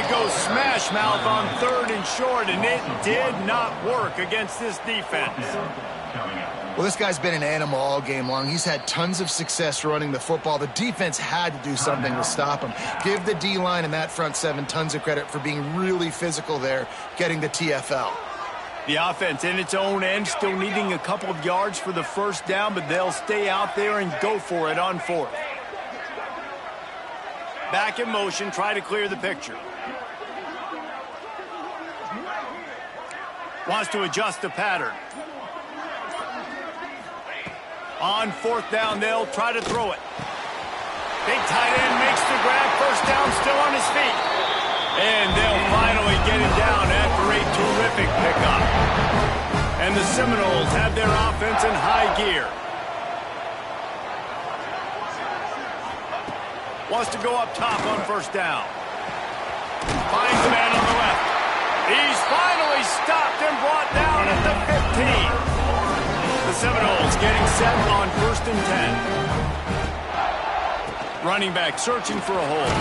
go smash mouth on 3rd and short, and it did not work against this defense. Well, this guy's been an animal all game long. He's had tons of success running the football. The defense had to do something to stop him. Give the D-line and that front seven tons of credit for being really physical there, getting the TFL. The offense in its own end, still needing a couple of yards for the first down, but they'll stay out there and go for it on 4th. Back in motion, try to clear the picture. Wants to adjust the pattern. On 4th down, they'll try to throw it. Big tight end makes the grab. First down, still on his feet. And they'll finally get him down after a terrific pickup. And the Seminoles have their offense in high gear. Wants to go up top on 1st down. Finds the man on the left. He's finally stopped and brought down at the 15. The Seminoles getting set on 1st and 10. Running back searching for a hole.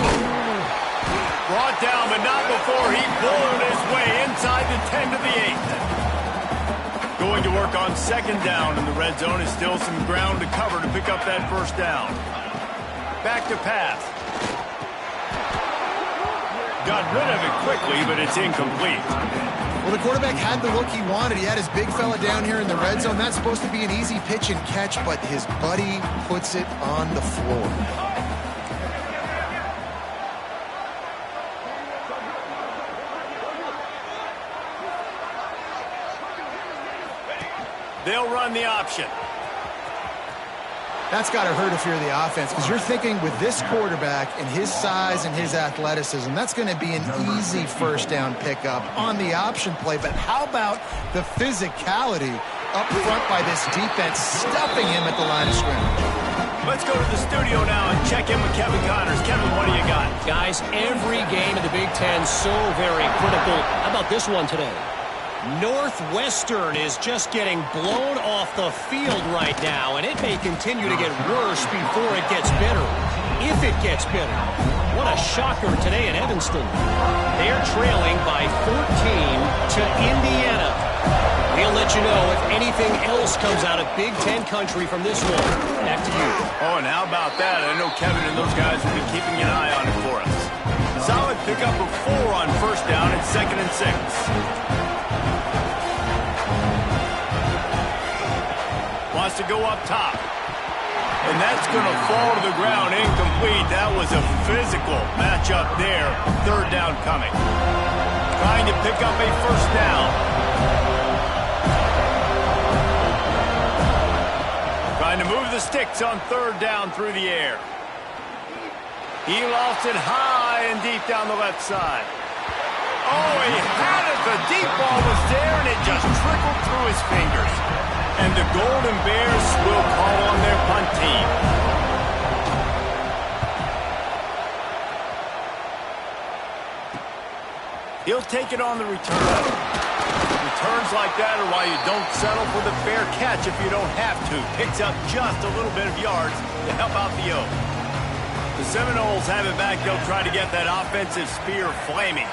Brought down, but not before he pulled his way inside the 10 to the 8. Going to work on 2nd down in the red zone. Is still some ground to cover to pick up that 1st down. Back to pass. Got rid of it quickly, but it's incomplete. Well, the quarterback had the look he wanted. He had his big fella down here in the red zone. That's supposed to be an easy pitch and catch, but his buddy puts it on the floor. They'll run the option. That's got to hurt if you're the offense, because you're thinking with this quarterback and his size and his athleticism, that's going to be an easy 1st down pickup on the option play. But how about the physicality up front by this defense, stuffing him at the line of scrimmage? Let's go to the studio now and check in with Kevin Connors. Kevin, what do you got? Guys, every game in the Big Ten so very critical. How about this one today? Northwestern is just getting blown off the field right now, and it may continue to get worse before it gets better. If it gets better. What a shocker today in Evanston. They're trailing by 14 to Indiana. We'll let you know if anything else comes out of Big Ten country from this one. Back to you. Oh, and how about that? I know Kevin and those guys will be keeping an eye on it for us. Solid pickup of 4 on 1st down and 2nd and 6. Wants to go up top. And that's going to fall to the ground incomplete. That was a physical matchup there. 3rd down coming. Trying to pick up a 1st down. Trying to move the sticks on 3rd down through the air. He lost it high and deep down the left side. Oh, he had it. The deep ball was there, and it just trickled through his fingers. And the Golden Bears will call on their punt team. He'll take it on the return. Returns like that are why you don't settle for the fair catch if you don't have to. Picks up just a little bit of yards to help out the Oaks. The Seminoles have it back. They'll try to get that offensive spear flaming.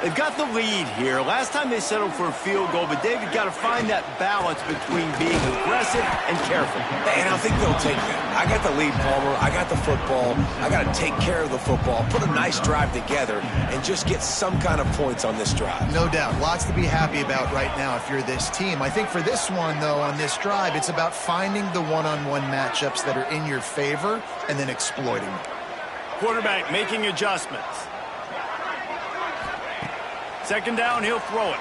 They've got the lead here. Last time they settled for a field goal, but David got to find that balance between being aggressive and careful. And I think they'll take that. I got the lead, Palmer. I got the football. I got to take care of the football, put a nice drive together, and just get some kind of points on this drive. No doubt. Lots to be happy about right now if you're this team. I think for this one, though, on this drive, it's about finding the one-on-one matchups that are in your favor and then exploiting them. Quarterback making adjustments. 2nd down, he'll throw it.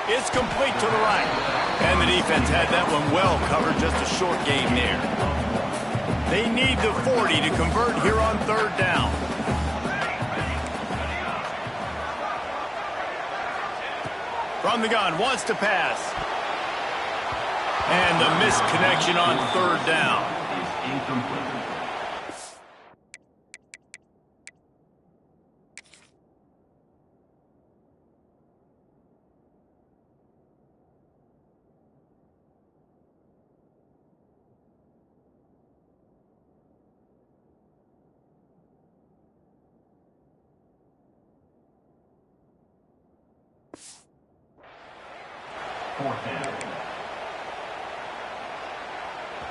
It's complete to the right. And the defense had that one well covered, just a short gain there. They need the 40 to convert here on 3rd down. From the gun, wants to pass. And the missed connection on 3rd down. Incomplete.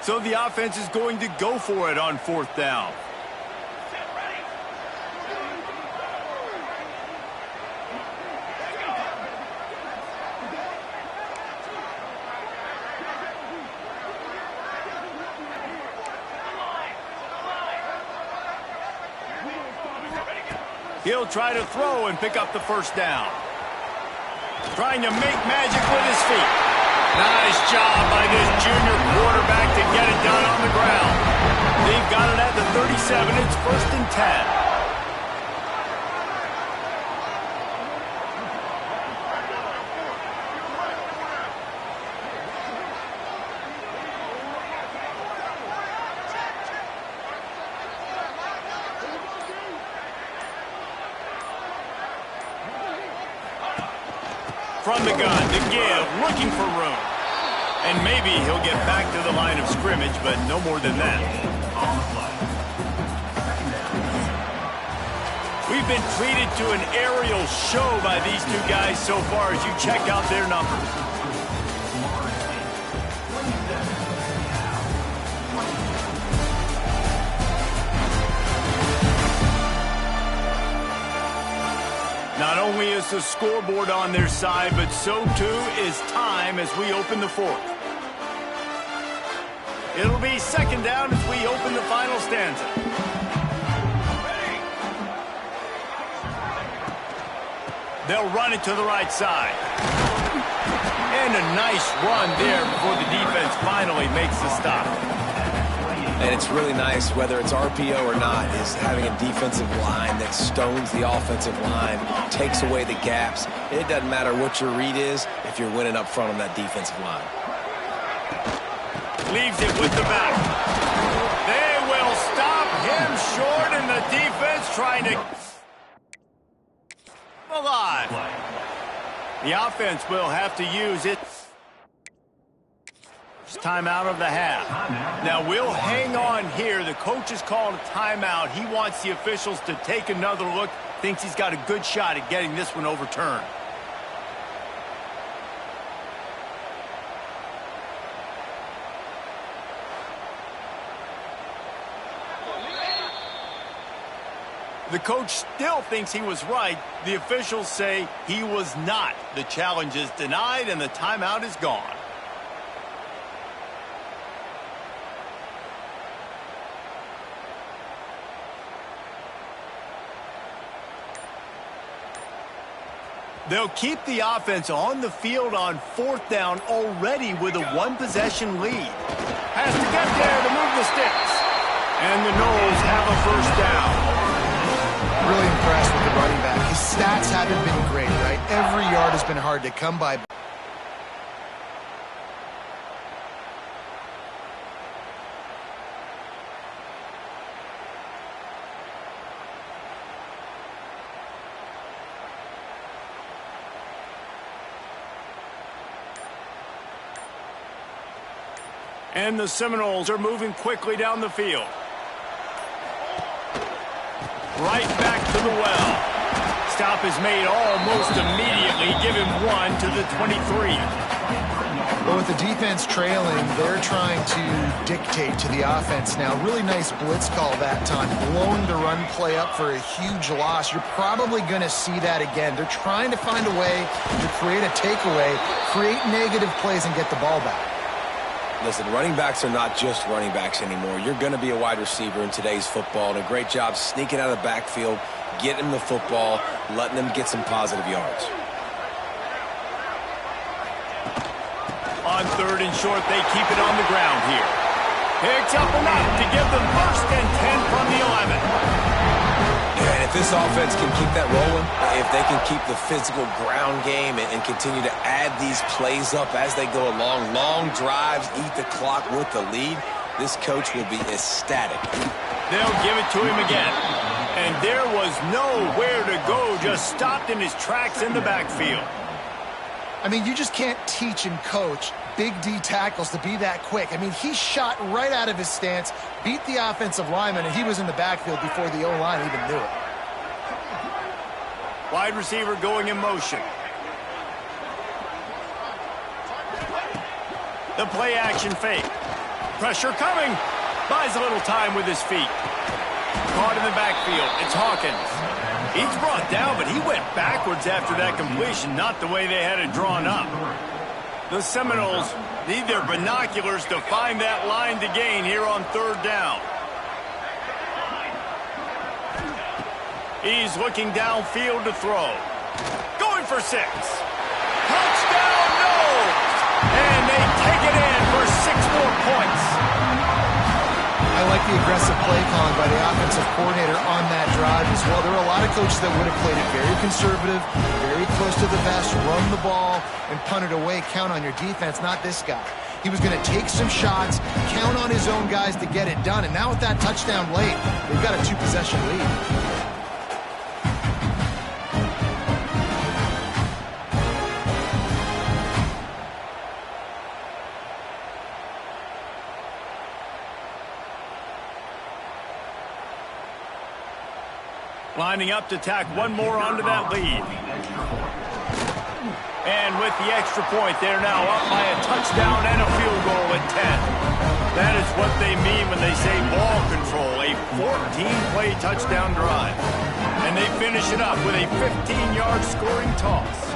So the offense is going to go for it on 4th down. He'll try to throw and pick up the 1st down. Trying to make magic with his feet. Nice job by this junior quarterback to get it done on the ground. They've got it at the 37. It's 1st and 10. From the gun, to give, looking for room. And maybe he'll get back to the line of scrimmage, but no more than that. We've been treated to an aerial show by these two guys so far as you check out their numbers. Not only is the scoreboard on their side, but so too is time as we open the 4th. It'll be 2nd down as we open the final stanza. They'll run it to the right side. And a nice run there before the defense finally makes the stop. And it's really nice, whether it's RPO or not, is having a defensive line that stones the offensive line, takes away the gaps. It doesn't matter what your read is if you're winning up front on that defensive line. Leaves it with the back. They will stop him short, and the defense trying to... alive. The offense will have to use it. Timeout of the half. Now we'll hang on here. The coach has called a timeout. He wants the officials to take another look. Thinks he's got a good shot at getting this one overturned. The coach still thinks he was right. The officials say he was not. The challenge is denied and the timeout is gone. They'll keep the offense on the field on 4th down already with a 1-possession lead. Has to get there to move the sticks. And the Noles have a 1st down. Really impressed with the running back. His stats haven't been great, right? Every yard has been hard to come by. And the Seminoles are moving quickly down the field. Right back to the well. Stop is made almost immediately. Give him 1 to the 23. Well, with the defense trailing, they're trying to dictate to the offense now. Really nice blitz call that time. Blowing the run play up for a huge loss. You're probably going to see that again. They're trying to find a way to create a takeaway, create negative plays, and get the ball back. Listen, running backs are not just running backs anymore. You're going to be a wide receiver in today's football, and a great job sneaking out of the backfield, getting them the football, letting them get some positive yards. On 3rd and short, they keep it on the ground here. Picks up enough to give them 1st and 10 from the 11. And if this offense can keep that rolling, if they can keep the physical ground game and continue to add these plays up as they go along, long drives, eat the clock with the lead, this coach will be ecstatic. They'll give it to him again. And there was nowhere to go, just stopped in his tracks in the backfield. I mean, you just can't teach and coach Big D tackles to be that quick. I mean, he shot right out of his stance, beat the offensive lineman, and he was in the backfield before the O-line even knew it. Wide receiver going in motion. The play action fake. Pressure coming. Buys a little time with his feet. Caught in the backfield. It's Hawkins. He's brought down, but he went backwards after that completion, not the way they had it drawn up. The Seminoles need their binoculars to find that line to gain here on third down. He's looking downfield to throw. Going for 6. Touchdown, no! And they take it in for 6 more points. I like the aggressive play calling by the offensive coordinator on that drive as well. There are a lot of coaches that would have played it very conservative, very close to the vest, run the ball, and punt it away. Count on your defense, not this guy. He was going to take some shots, count on his own guys to get it done. And now with that touchdown late, they've got a 2-possession lead. Lining up to tack one more onto that lead. And with the extra point, they're now up by a touchdown and a field goal at 10. That is what they mean when they say ball control, a 14-play touchdown drive. And they finish it up with a 15-yard scoring toss.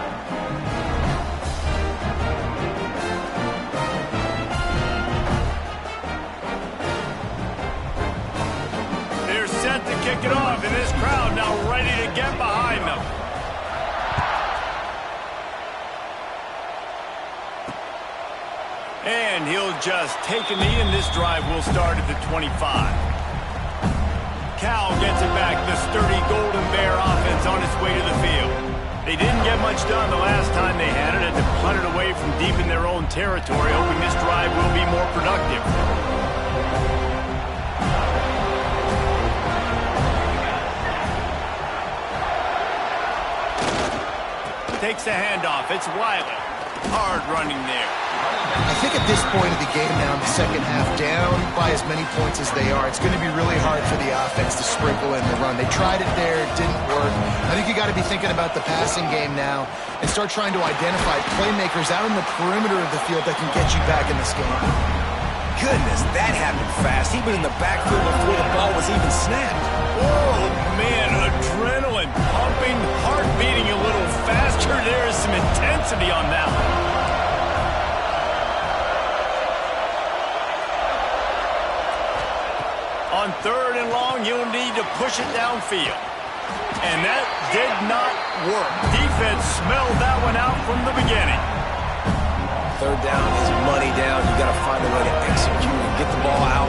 Set to kick it off, and this crowd now ready to get behind them. And he'll just take a knee, and this drive will start at the 25. Cal gets it back, the sturdy Golden Bear offense on its way to the field. They didn't get much done the last time they had it, and to punt it away from deep in their own territory, hoping this drive will be more productive. Takes the handoff. It's Wiley. Hard running there. I think at this point of the game now, in the second half, down by as many points as they are, it's going to be really hard for the offense to sprinkle in the run. They tried it there. It didn't work. I think you got to be thinking about the passing game now and start trying to identify playmakers out in the perimeter of the field that can get you back in this game. Goodness, that happened fast. He was in the backfield before the ball was even snapped. Oh, man, adrenaline pumping, heart beating a little faster. There is some intensity on that one. On third and long, you'll need to push it downfield. And that did not work. Defense smelled that one out from the beginning. Third down is money down. You got to find a way to execute and get the ball out,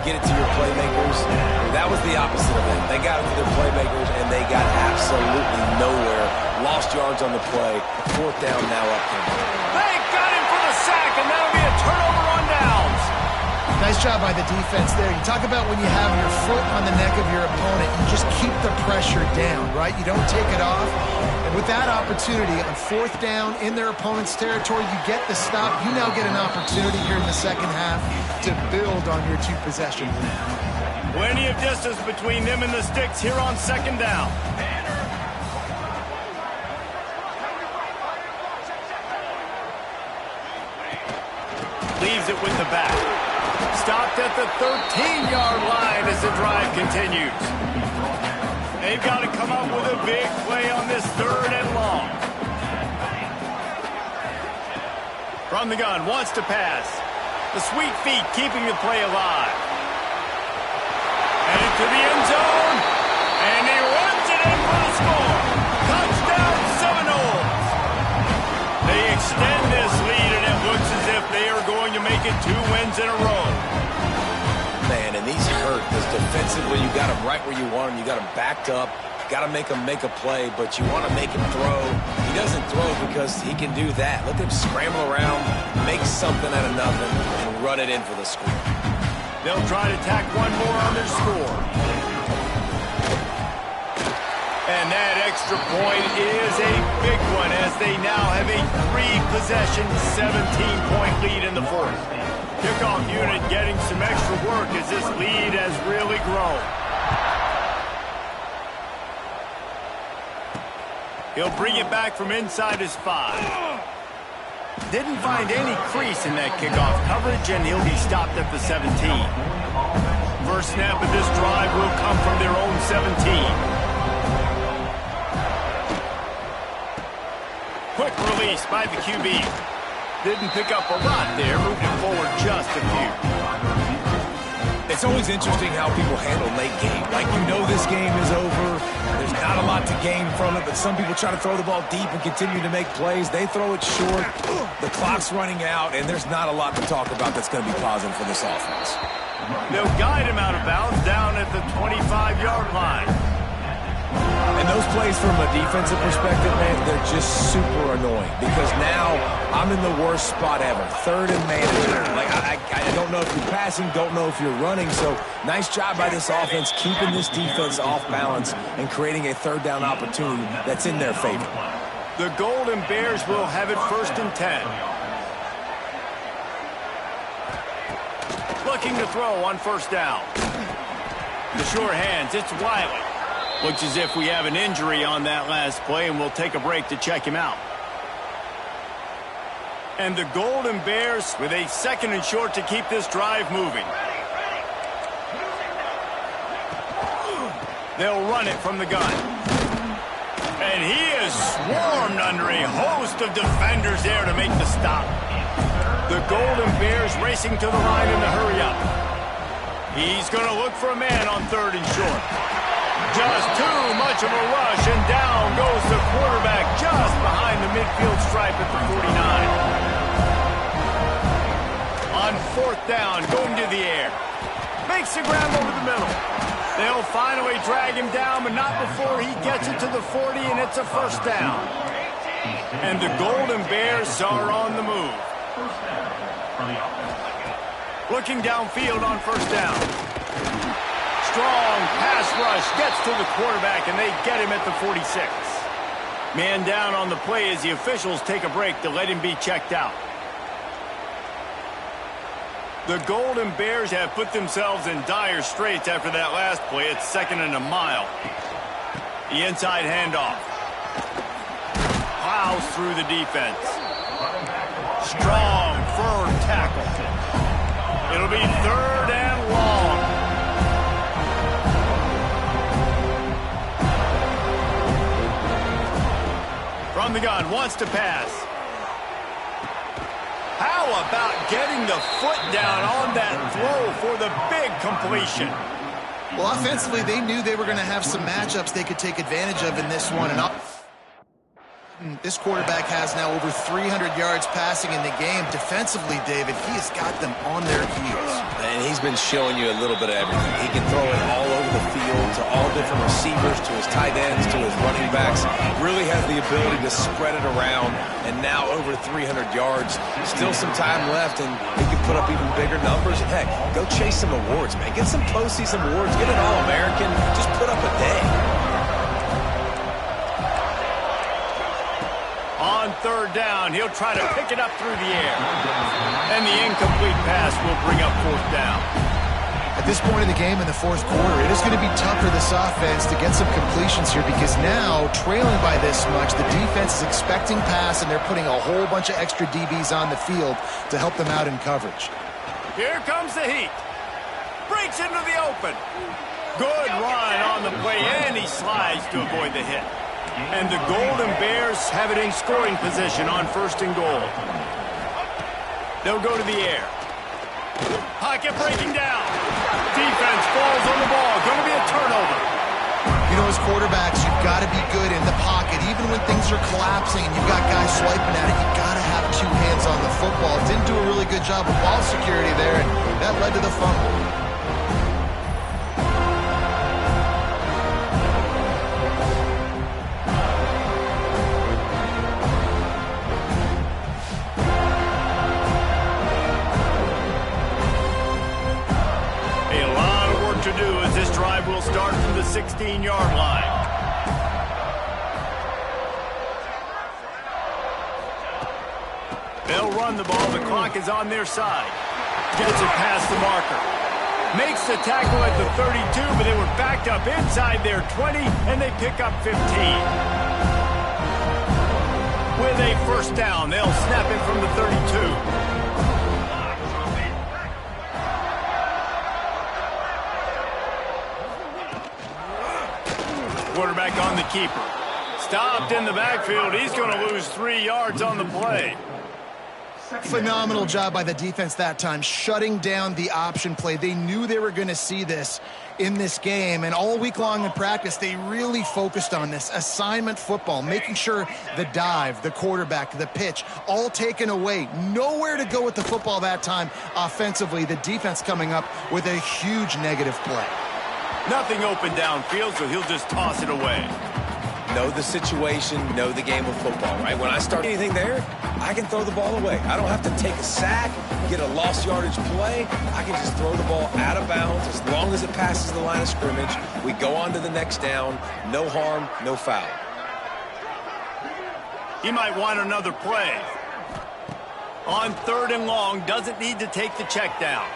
get it to your playmakers. That was the opposite of it. They got it to their playmakers, and they got absolutely nowhere. Lost yards on the play. Fourth down now up there. They got him for the sack, and that'll be a turnover on downs. Nice job by the defense there. You talk about when you have your foot on the neck of your opponent, you just keep the pressure down, right? You don't take it off. And with that opportunity on fourth down in their opponent's territory, you get the stop. You now get an opportunity here in the second half to build on your 2-possession lead. Plenty of distance between them and the sticks here on second down. Leaves it with the back. Stopped at the 13-yard line as the drive continues. They've got to come up with a big play on this third and long. From the gun, wants to pass. The sweet feet keeping the play alive. And into the end zone. And he runs it in for the score. Touchdown Seminoles. They extend this lead, and it looks as if they are going to make it 2 wins in a row. Man, and these hurt because defensively you got him right where you want him. You got him backed up. Got to make him make a play, but you want to make him throw. He doesn't throw because he can do that. Let him scramble around, make something out of nothing, and run it in for the score. They'll try to tack one more on their score. And that extra point is a big one as they now have a 3-possession, 17-point lead in the fourth. Kickoff unit getting some extra work as this lead has really grown. He'll bring it back from inside his 5. Didn't find any crease in that kickoff coverage, and he'll be stopped at the 17. First snap of this drive will come from their own 17. Quick release by the QB. Didn't pick up a lot there, moving forward just a few. It's always interesting how people handle late game. Like, you know this game is over. There's not a lot to gain from it, but some people try to throw the ball deep and continue to make plays. They throw it short. The clock's running out, and there's not a lot to talk about that's going to be positive for this offense. They'll guide him out of bounds down at the 25-yard line. And those plays from a defensive perspective, man, they're just super annoying because now I'm in the worst spot ever. Third and manager. Like, I don't know if you're passing, don't know if you're running. So nice job by this offense keeping this defense off balance and creating a third down opportunity that's in their favor. The Golden Bears will have it 1st and 10. Looking to throw on 1st down. The sure hands, it's Wiley. Looks as if we have an injury on that last play, and we'll take a break to check him out. And the Golden Bears with a 2nd and short to keep this drive moving. They'll run it from the gun. And he is swarmed under a host of defenders there to make the stop. The Golden Bears racing to the line in the hurry up. He's going to look for a man on 3rd and short. Just too much of a rush, and down goes the quarterback just behind the midfield stripe at the 49. On 4th down, going to the air. Makes the grab over the middle. They'll finally drag him down, but not before he gets it to the 40, and it's a 1st down. And the Golden Bears are on the move. Looking downfield on 1st down. Strong pass rush gets to the quarterback, and they get him at the 46. Man down on the play as the officials take a break to let him be checked out. The Golden Bears have put themselves in dire straits after that last play. It's 2nd and a mile. The inside handoff. Plows through the defense. Strong, firm tackle. It'll be 3rd and long. From the gun, wants to pass. How about getting the foot down on that throw for the big completion? Well, offensively, they knew they were going to have some matchups they could take advantage of in this one. And this quarterback has now over 300 yards passing in the game. Defensively, David, he has got them on their heels. And he's been showing you a little bit of everything. He can throw it all over the field to all different receivers, to his tight ends, to his running backs. Really has the ability to spread it around, and now over 300 yards. Still some time left, and he can put up even bigger numbers. And, heck, go chase some awards, man. Get some postseason awards. Get an All-American. Just put up a day. On 3rd down, he'll try to pick it up through the air. And the incomplete pass will bring up 4th down. At this point in the game in the 4th quarter, it is going to be tough for this offense to get some completions here because now, trailing by this much, the defense is expecting pass, and they're putting a whole bunch of extra DBs on the field to help them out in coverage. Here comes the heat. Breaks into the open. Good run on the play, and he slides to avoid the hit. And the Golden Bears have it in scoring position on 1st and goal. They'll go to the air. Pocket breaking down. Defense falls on the ball. Going to be a turnover. You know, as quarterbacks, you've got to be good in the pocket. Even when things are collapsing and you've got guys swiping at it, you've got to have 2 hands on the football. Didn't do a really good job of ball security there, and that led to the fumble. To do as this drive will start from the 16-yard line. They'll run the ball. The clock is on their side. Gets it past the marker. Makes the tackle at the 32, but they were backed up inside their 20, and they pick up 15. With a first down. They'll snap it from the 32. Quarterback on the keeper. Stopped in the backfield. He's going to lose 3 yards on the play. Phenomenal job by the defense that time, shutting down the option play. They knew they were going to see this in this game, and all week long in practice, they really focused on this assignment football, making sure the dive, the quarterback, the pitch, all taken away. Nowhere to go with the football that time offensively. The defense coming up with a huge negative play. Nothing open downfield, so he'll just toss it away. Know the situation, know the game of football, right? When I start anything there, I can throw the ball away. I don't have to take a sack, get a lost yardage play. I can just throw the ball out of bounds as long as it passes the line of scrimmage. We go on to the next down. No harm, no foul. He might want another play. On 3rd and long, doesn't need to take the check down.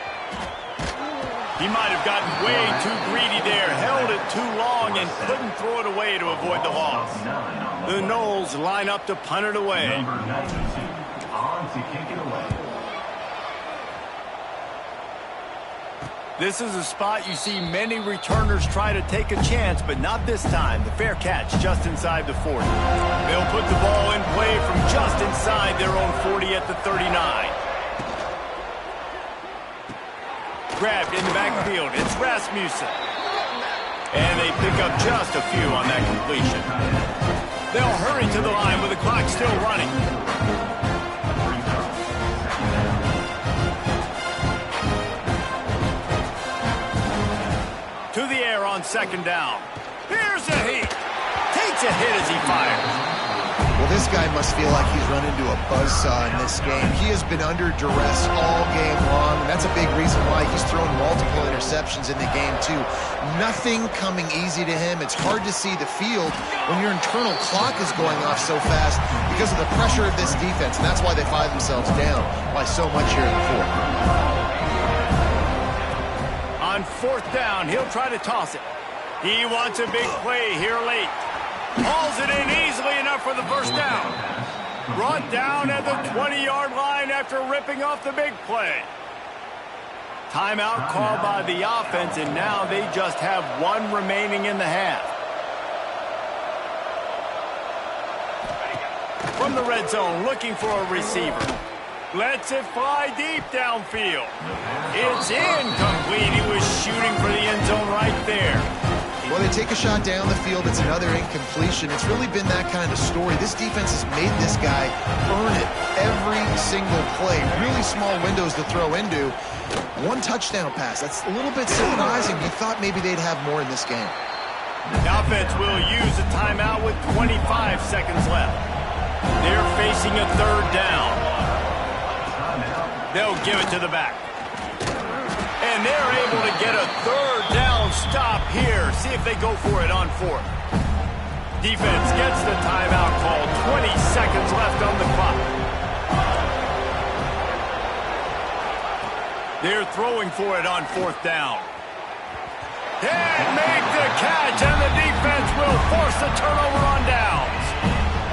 He might have gotten way too greedy there, held it too long, and couldn't throw it away to avoid the loss. The Noles line up to punt it away. This is a spot you see many returners try to take a chance, but not this time. The fair catch just inside the 40. They'll put the ball in play from just inside their own 40 at the 39. Grabbed in the backfield. It's Rasmussen. And they pick up just a few on that completion. They'll hurry to the line with the clock still running. To the air on 2nd down. Here's a heat. Takes a hit as he fires. Well, this guy must feel like he's run into a buzzsaw in this game. He has been under duress all game long, and that's a big reason why he's thrown multiple interceptions in the game, too. Nothing coming easy to him. It's hard to see the field when your internal clock is going off so fast because of the pressure of this defense, and that's why they find themselves down by so much here in the 4th. On 4th down, he'll try to toss it. He wants a big play here late. Hauls it in easily enough for the first down. Brought down at the 20-yard line after ripping off the big play. Timeout called by the offense, and now they just have 1 remaining in the half. From the red zone, looking for a receiver. Lets it fly deep downfield. It's incomplete. He was shooting for the end zone right there. Well, they take a shot down the field. It's another incompletion. It's really been that kind of story. This defense has made this guy earn it every single play. Really small windows to throw into. 1 touchdown pass. That's a little bit surprising. You thought maybe they'd have more in this game. The offense will use a timeout with 25 seconds left. They're facing a 3rd down. They'll give it to the back. And they're able to get a 3rd down stop here. See if they go for it on 4th. Defense gets the timeout call. 20 seconds left on the clock. They're throwing for it on 4th down. And make the catch, and the defense will force the turnover on downs.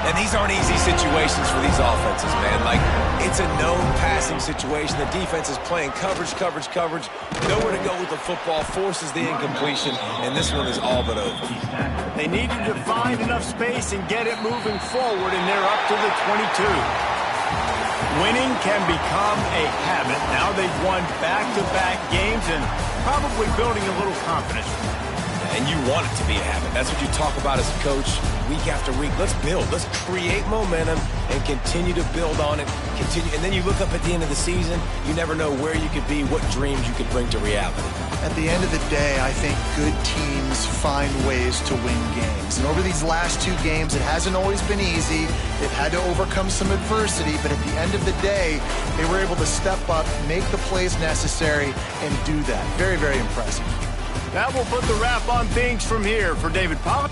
And these aren't easy situations for these offenses, man. Like, it's a known passing situation. The defense is playing coverage. Nowhere to go with the football, forces the incompletion, and this one is all but over. They needed to find enough space and get it moving forward, and they're up to the 22. Winning can become a habit. Now they've won back-to-back games and probably building a little confidence. And you want it to be a habit. That's what you talk about as a coach week after week. Let's build. Let's create momentum and continue to build on it. And then you look up at the end of the season, you never know where you could be, what dreams you could bring to reality. At the end of the day, I think good teams find ways to win games. And over these last 2 games, it hasn't always been easy. They've had to overcome some adversity, but at the end of the day, they were able to step up, make the plays necessary, and do that. Very, very impressive. That will put the wrap on things from here. For David Pollack.